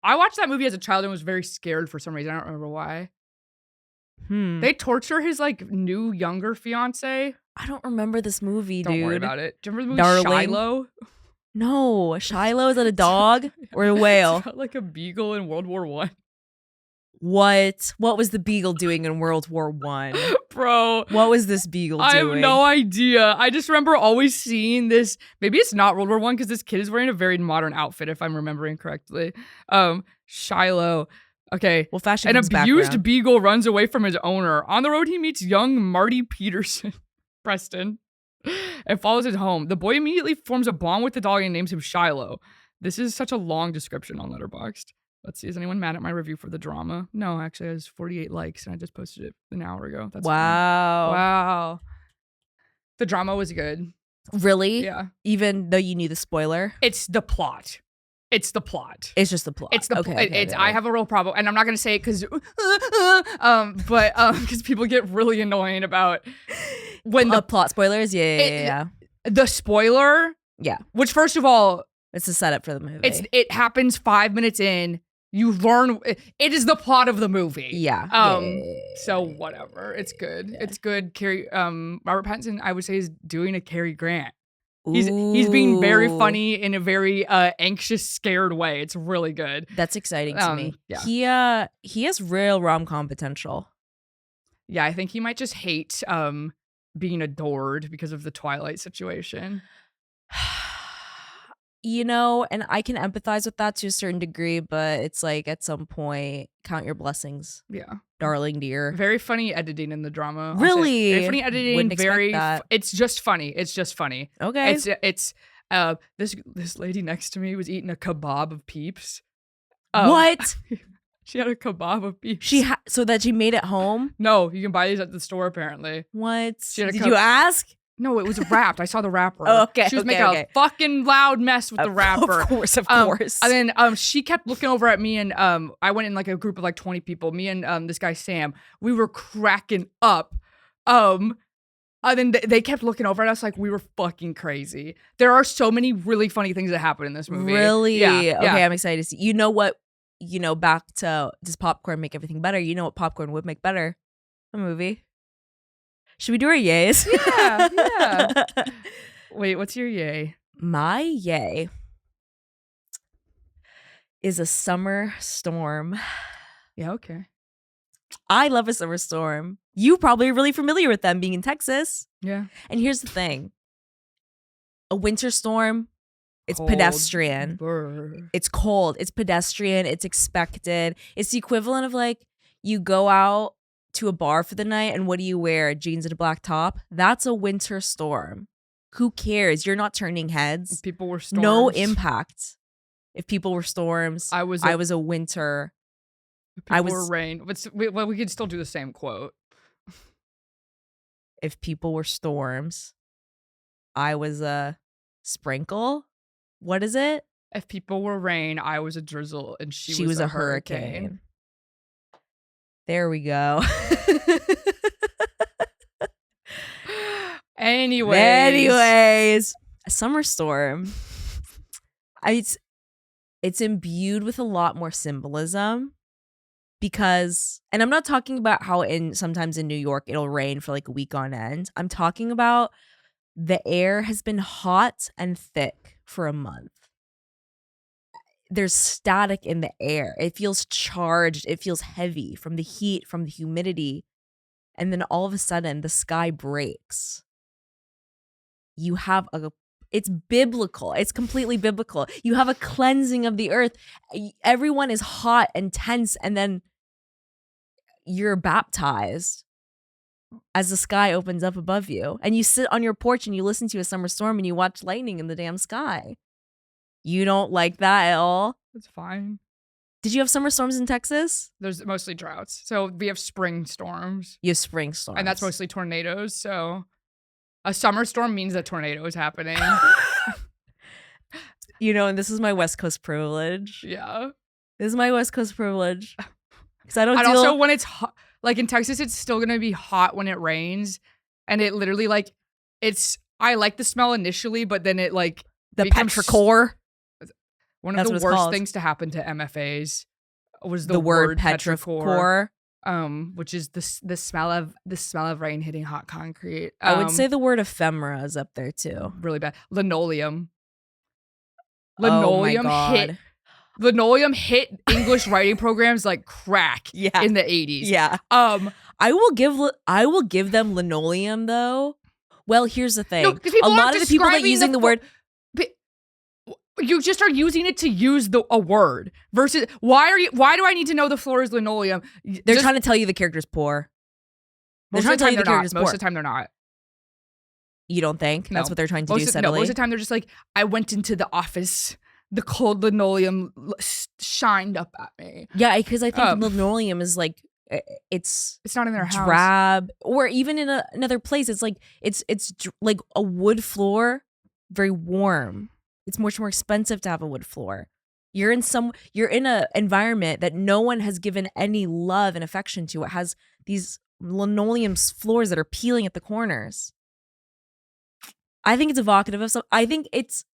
I watched that movie as a child and was very scared for some reason. I don't remember why. They torture his like new younger fiance. I don't remember this movie, Don't dude. worry about it. Do you remember the movie Darling. Shiloh? No, Shiloh, is that a dog or a whale? It's about, like a beagle in World War I. What was the beagle doing in World War One? Bro, What was this beagle I doing? have no idea. I just remember always seeing this. Maybe it's not World War One because this kid is wearing a very modern outfit, if I'm remembering correctly. Shiloh. Okay. Well, fashion An comes abused background. beagle runs away from his owner. On the road, he meets young Marty Peterson, Preston, and follows his home. The boy immediately forms a bond with the dog and names him Shiloh. This is such a long description on Letterboxd. Let's see. Is anyone mad at my review for the drama? No, actually, it has 48 likes, and I just posted it an hour ago. That's fine. Wow. Wow. The drama was good. Really? Yeah. Even though you knew the spoiler? It's the plot. It's the plot. It's just the plot. It's the okay, I have a real problem, and I'm not gonna say it because because people get really annoying about when the plot spoilers. Yeah. the spoiler. Yeah. Which, first of all, It's a setup for the movie. it happens 5 minutes in. You learn it is the plot of the movie. Yeah. So whatever. It's good. It's good. Robert Pattinson, I would say, is doing a Cary Grant. He's being very funny in a very anxious, scared way. It's really good. That's exciting to me. Yeah. He has real rom-com potential. Yeah, I think he might just hate being adored because of the Twilight situation. You know, and I can empathize with that to a certain degree, but it's like at some point, count your blessings. Yeah. Darling dear. Very funny editing in the drama. Really? Very funny editing. Wouldn't expect Very. that. It's just funny. It's just funny. Okay. It's this lady next to me was eating a kebab of Peeps. What? She had a kebab of Peeps. So that she made it home? No, you can buy these at the store apparently. What? She had a Did you ask? No, it was wrapped. I saw the wrapper. Oh, okay. She was okay, making okay. a fucking loud mess with the wrapper. Of course. And then she kept looking over at me, and I went in like a group of like 20 people. Me and this guy Sam, we were cracking up. And then they kept looking over at us like we were fucking crazy. There are so many really funny things that happen in this movie. Really? Yeah. Okay, I'm excited to see. You know what? Back to, does popcorn make everything better? You know what popcorn would make better? A movie. Should we do our yays? Yeah. Wait, what's your yay? My yay is a summer storm. Yeah, okay. I love a summer storm. You probably are really familiar with them being in Texas. Yeah. And here's the thing. A winter storm, it's Cold. pedestrian. Brr. It's cold. It's pedestrian. It's expected. It's the equivalent of like you go out to a bar for the night and what do you wear? Jeans and a black top? That's a winter storm. Who cares? You're not turning heads. People were storms. No impact. If people were storms, I was a winter. People were rain. Well, we could still do the same quote. If people were storms, I was a sprinkle. What is it? If people were rain, I was a drizzle, and she was a hurricane. There we go. Anyways, a summer storm. It's imbued with a lot more symbolism because, and I'm not talking about how sometimes in New York it'll rain for like a week on end. I'm talking about the air has been hot and thick for a month. There's static in the air. It feels charged. It feels heavy from the heat, from the humidity. And then all of a sudden, the sky breaks. You have it's biblical. It's completely biblical. You have a cleansing of the earth. Everyone is hot and tense. And then you're baptized as the sky opens up above you. And you sit on your porch and you listen to a summer storm and you watch lightning in the damn sky. You don't like that at all? It's fine. Did you have summer storms in Texas? There's mostly droughts. So we have spring storms. You have spring storms. And that's mostly tornadoes. So a summer storm means a tornado is happening. You know, and this is my West Coast privilege. Yeah. This is my West Coast privilege. Because I don't And deal... also when it's hot, like in Texas, it's still going to be hot when it rains. And it literally like, I like the smell initially, but then it like. The petrichor. One of the worst things to happen to MFAs was the word petrichor. Which is the smell of rain hitting hot concrete. I would say the word ephemera is up there too. Really bad. Linoleum. Linoleum hit English writing programs like crack in the 80s. Yeah. I will give them linoleum though. Well, here's the thing. No, a lot of the people that using the word, you just are using it to use a word versus why do I need to know the floor is linoleum? They're trying to tell you the character's poor. They're trying to tell you the character's poor. Most of the time they're not. You don't think? No. That's what they're trying to do subtly? No, most of the time they're just like, I went into the office, the cold linoleum shined up at me. Yeah, because I think linoleum is like, it's not in their house. Drab, or even in another place. It's like it's like a wood floor, very warm. It's much more expensive to have a wood floor. You're in a environment that no one has given any love and affection to. It has these linoleum floors that are peeling at the corners. I think it's evocative of I think it's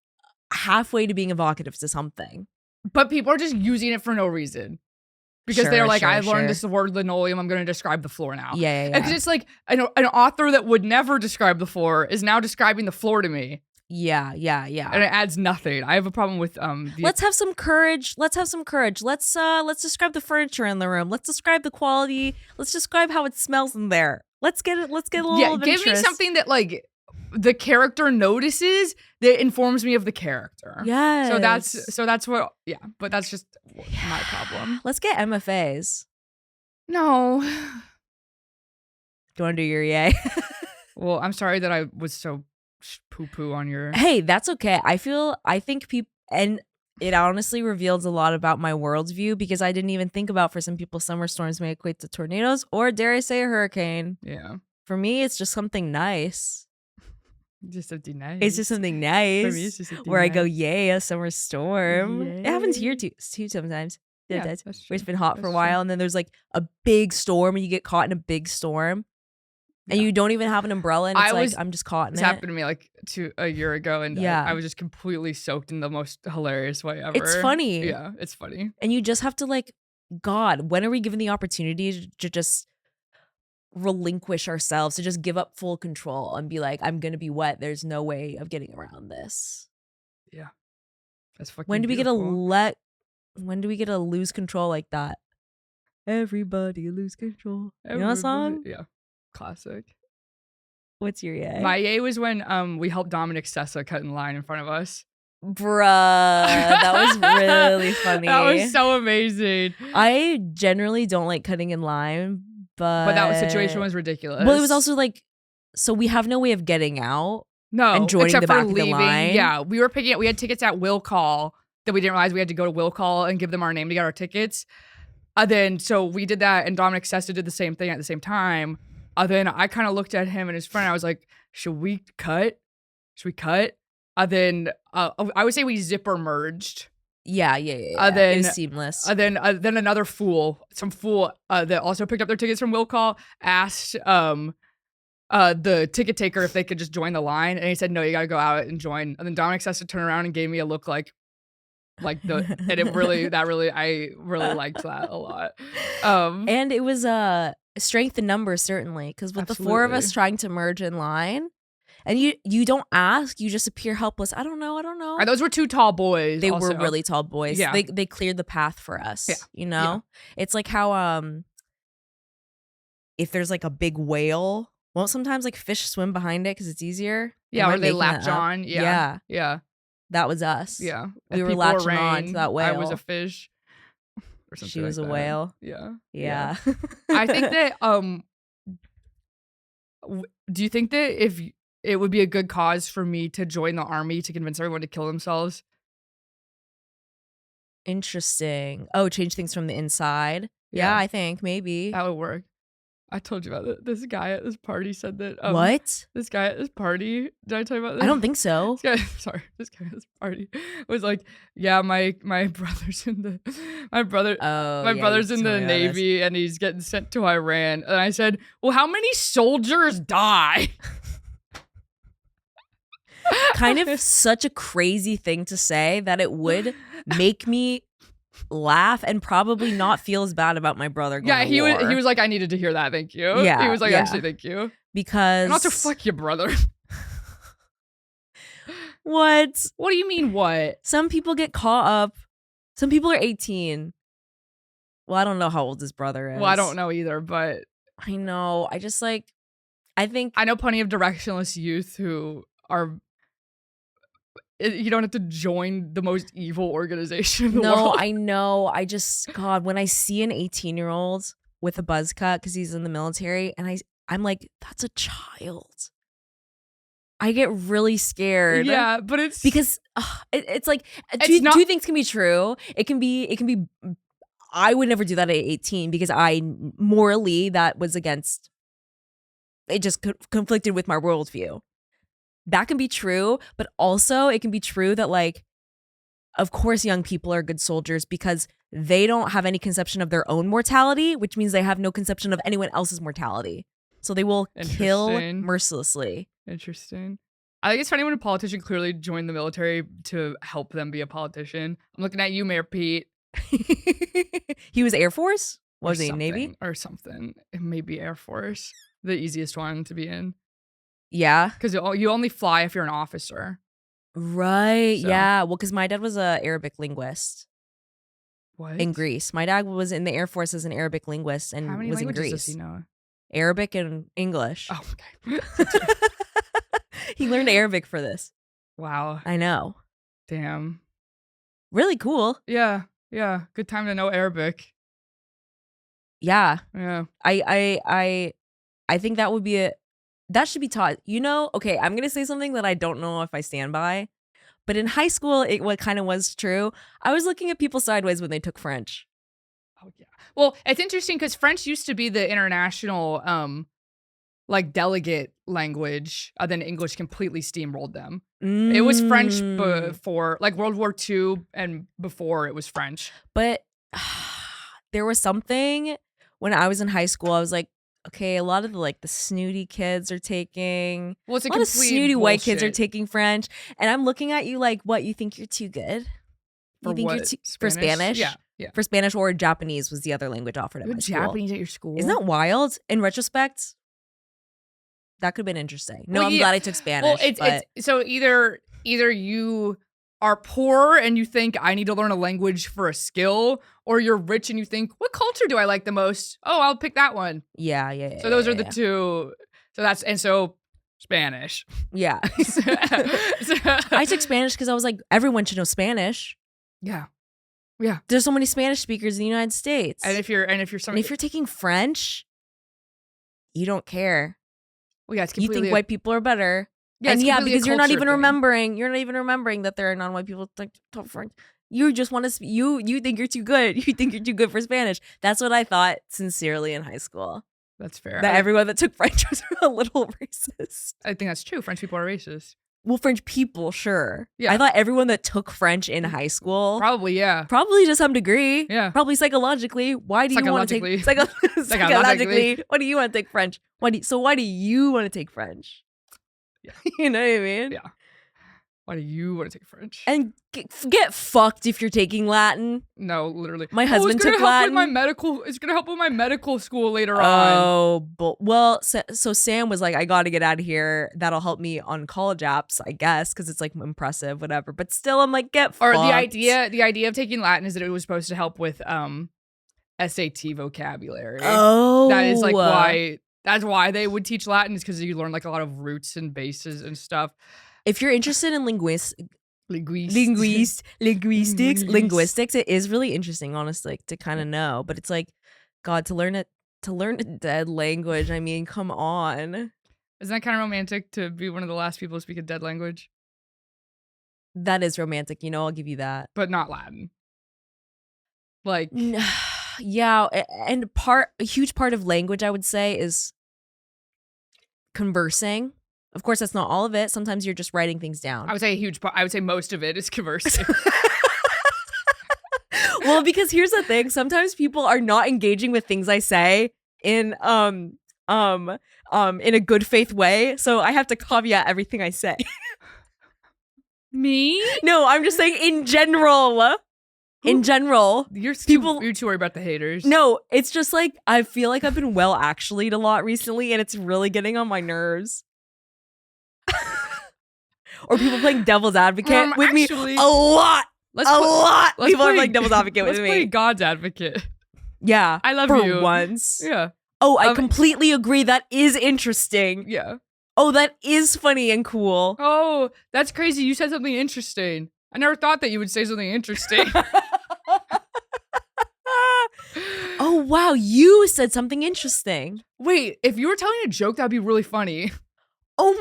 halfway to being evocative to something. But people are just using it for no reason. Because they're like, I learned this word linoleum, I'm going to describe the floor now. Yeah. Because it's like an author that would never describe the floor is now describing the floor to me. Yeah. And it adds nothing. I have a problem with Let's have some courage. Let's describe the furniture in the room. Let's describe the quality. Let's describe how it smells in there. Let's get a little give interest. Me something that like the character notices that informs me of the character. Yes. So that's what but that's just my problem. Let's get MFAs. No. Do you want to do your yay? Well, I'm sorry that I was so poo-poo on your... Hey, that's okay. I think people... And it honestly reveals a lot about my worldview because I didn't even think about for some people summer storms may equate to tornadoes or dare I say a hurricane. Yeah. For me, it's just something nice. Just something nice. It's just something nice. For me, it's just something where nice. I go, yay, a summer storm. Yay. It happens here too sometimes. Yeah, that's true. Where it's been hot for a while and then there's like a big storm and you get caught in a big storm. And you don't even have an umbrella and it's I'm just caught in it. This happened to me like a year ago and I was just completely soaked in the most hilarious way ever. It's funny. Yeah, it's funny. And you just have to like, God, when are we given the opportunity to just relinquish ourselves, to just give up full control and be like, I'm going to be wet. There's no way of getting around this. Yeah. That's fucking When do we beautiful. get to lose control like that? Everybody lose control. You know that song? Yeah. Classic. What's your yay? My yay was when we helped Dominic Sessa cut in line in front of us. Bruh, that was really funny. That was so amazing. I generally don't like cutting in line, but that situation was ridiculous. Well, it was also like, so we have no way of getting out. No, and joining except the back for of the leaving. line. Yeah, we had tickets at Will Call that we didn't realize we had to go to Will Call and give them our name to get our tickets. Then so we did that, and Dominic Sessa did the same thing at the same time. Then I kind of looked at him and his friend. I was like, "Should we cut? Should we cut?" Then I would say we zipper merged. Yeah. Then, it was seamless. Then another some fool that also picked up their tickets from Will Call asked the ticket taker if they could just join the line, and he said, "No, you got to go out and join." And then Dominic has to turn around and gave me a look like and it really I really liked that a lot. And it was strength in numbers, certainly, because with the four of us trying to merge in line, and you don't ask, you just appear helpless. I don't know. And those were two tall boys. They also. were really tall boys. Yeah. They cleared the path for us. Yeah. You know, it's like how if there's like a big whale, won't sometimes like fish swim behind it because it's easier. Yeah, or they latch on. Yeah. That was us. Yeah. We were latching on to that whale. I was a fish. Or something she was like a that. whale. Yeah. I think that do you think that if it would be a good cause for me to join the army to convince everyone to kill themselves? Interesting. Oh, change things from the inside. Yeah, I think maybe that would work. I told you about it. This guy at this party said that. What? This guy at this party. Did I tell you about this? I don't think so. This guy at this party was like, yeah, my brother's in the my brother's in the Navy and he's getting sent to Iran. And I said, well, how many soldiers die? Kind of such a crazy thing to say that it would make me laugh and probably not feel as bad about my brother going to war. He was like, I needed to hear that, thank you. Yeah, he was like, actually, thank you. Because not to fuck your brother. What do you mean what? Some people get caught up. Some people are 18. Well, I don't know how old his brother is. Well, I don't know either, but I know. I just like, I think I know plenty of directionless youth who are. You don't have to join the most evil organization in the world. No, I know. I just, God, when I see an 18-year-old with a buzz cut because he's in the military, and I'm like, that's a child. I get really scared. Yeah, but it's because it's like two things can be true. It can be. I would never do that at 18 because morally that was against. It just conflicted with my worldview. That can be true, but also it can be true that, like, of course young people are good soldiers because they don't have any conception of their own mortality, which means they have no conception of anyone else's mortality. So they will kill mercilessly. Interesting. I think it's funny when a politician clearly joined the military to help them be a politician. I'm looking at you, Mayor Pete. He was Air Force? Was he Navy? Or something. It may be Air Force. The easiest one to be in. Yeah. Because you only fly if you're an officer. Right. So. Yeah. Well, because my dad was an Arabic linguist. What? In Greece. My dad was in the Air Force as an Arabic linguist and How many was in languages Greece. Does he know? Arabic and English. Oh, okay. He learned Arabic for this. Wow. I know. Damn. Really cool. Yeah. Yeah. Good time to know Arabic. Yeah. Yeah. I think that would be that should be taught. You know, okay, I'm going to say something that I don't know if I stand by, but in high school, what kind of was true. I was looking at people sideways when they took French. Oh, yeah. Well, it's interesting because French used to be the international, like, delegate language. Then English completely steamrolled them. It was French before, like, World War II and before it was French. But there was something when I was in high school, I was like, okay, a lot of the snooty kids are taking. Well, it's a lot of snooty bullshit. White kids are taking French, and I'm looking at you like, what? You think you're too good? For you think what? you're for Spanish? Yeah. For Spanish or Japanese was the other language offered at my school. Japanese at your school? Isn't that wild? In retrospect, that could have been interesting. No, I'm glad I took Spanish. Well, it's so either you are poor and you think I need to learn a language for a skill, or you're rich and you think, what culture do I like the most? Oh, I'll pick that one. Yeah. So those are the two. So Spanish. Yeah. I took Spanish because I was like, everyone should know Spanish. Yeah. There's so many Spanish speakers in the United States. And if you're taking French, you don't care. Well, yeah, it's you think white people are better. Yeah, and because you're not even remembering that there are non-white people that talk French. You just want to. You think you're too good. You think you're too good for Spanish. That's what I thought sincerely in high school. That's fair. That everyone that took French was a little racist. I think that's true. French people are racist. Well, French people, sure. Yeah. I thought everyone that took French in high school. Probably, yeah. Probably to some degree. Yeah. Probably psychologically. Why do you want to take psychologically? Why do you want to take French? Why do you want to take French? Yeah. You know what I mean? Yeah. Why do you want to take French? And get fucked if you're taking Latin. No, literally. My husband took Latin. It's gonna help with my medical school later on. Oh, well, so Sam was like, I got to get out of here. That'll help me on college apps, I guess, because it's like impressive, whatever. But still, I'm like, get fucked. Or the idea of taking Latin is that it was supposed to help with SAT vocabulary. Oh, that is like why. That's why they would teach Latin, is because you learn like a lot of roots and bases and stuff. If you're interested in linguistics, it is really interesting, honestly, to kind of know. But it's like, God, to learn a dead language. I mean, come on. Isn't that kind of romantic to be one of the last people to speak a dead language? That is romantic. I'll give you that. But not Latin. Like, Yeah, and a huge part of language, I would say, is conversing. Of course, that's not all of it. Sometimes you're just writing things down. I would say a huge part. I would say most of it is conversing. Well, because here's the thing. Sometimes people are not engaging with things I say in in a good faith way. So I have to caveat everything I say. Me? No, I'm just saying in general. In general, You're too worried about the haters. No, it's just like I feel like I've been well actually'd a lot recently, and it's really getting on my nerves. Or people playing devil's advocate with me a lot. People are playing devil's advocate with me. Let's play God's advocate. Yeah, I love for you. once. Yeah. Oh, I completely agree. That is interesting. Yeah. Oh, that is funny and cool. Oh, that's crazy. You said something interesting. I never thought that you would say something interesting. Oh, wow. You said something interesting. Wait, if you were telling a joke, that'd be really funny. Oh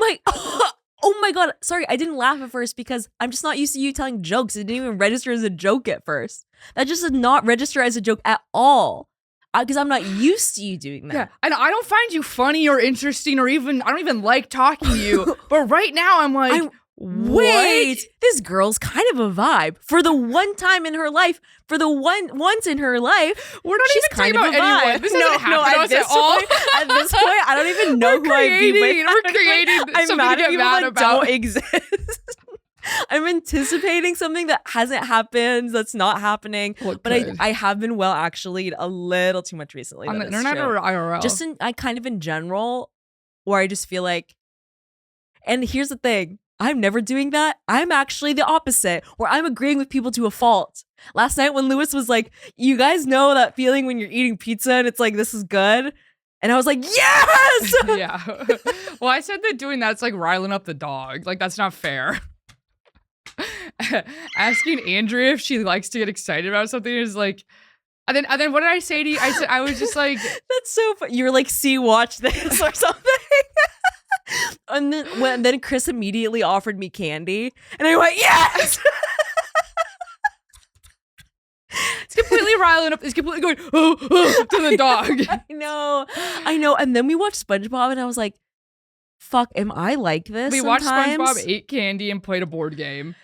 my God. Sorry, I didn't laugh at first because I'm just not used to you telling jokes. It didn't even register as a joke at first. That just did not register as a joke at all. Because I'm not used to you doing that. Yeah, and I don't find you funny or interesting or even, I don't even like talking to you. But right now I'm like, wait, this girl's kind of a vibe. For the one time in her life, once in her life, we're not she's even talking about anyone. This doesn't happen to us at all. At this point, I don't even know who I'd be with. We're creating I'm mad at people that about. don't exist. I'm anticipating something that hasn't happened, that's not happening. But I have been well actually a little too much recently. On the internet or IRL? Just in general, where I just feel like, and here's the thing, I'm never doing that. I'm actually the opposite, where I'm agreeing with people to a fault. Last night when Lewis was like, you guys know that feeling when you're eating pizza and it's like, this is good? And I was like, yes! Yeah. Well, I said that doing that's like riling up the dog. Like, that's not fair. Asking Andrea if she likes to get excited about something is like, and then what did I say to you? I was just like, that's so funny. You were like, see, watch this or something. And then Chris immediately offered me candy, and I went, yes. It's completely riling up. It's completely going to the dog. I know. And then we watched SpongeBob, and I was like, fuck, am I like this? We sometimes? watched SpongeBob, ate candy, and played a board game.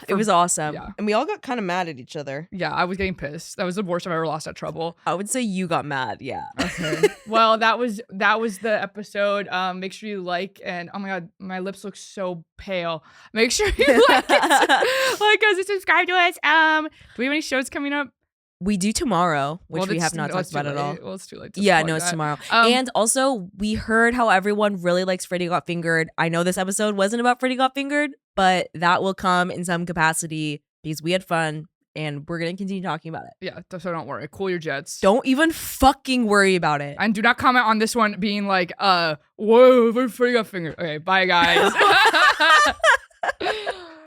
It was awesome. Yeah. And we all got kind of mad at each other. Yeah, I was getting pissed. That was the worst I've ever lost at trouble. I would say you got mad, yeah. Okay. Well, that was the episode. Make sure you like, and oh my God, my lips look so pale. Make sure you like us and subscribe to us. Do we have any shows coming up? We do tomorrow, which we have not talked about at all. Well, it's too late. It's tomorrow. And also, we heard how everyone really likes Freddy Got Fingered. I know this episode wasn't about Freddy Got Fingered, but that will come in some capacity because we had fun and we're going to continue talking about it. Yeah, so don't worry. Cool your jets. Don't even fucking worry about it. And do not comment on this one being like, whoa, Freddy Got Fingered. Okay, bye guys.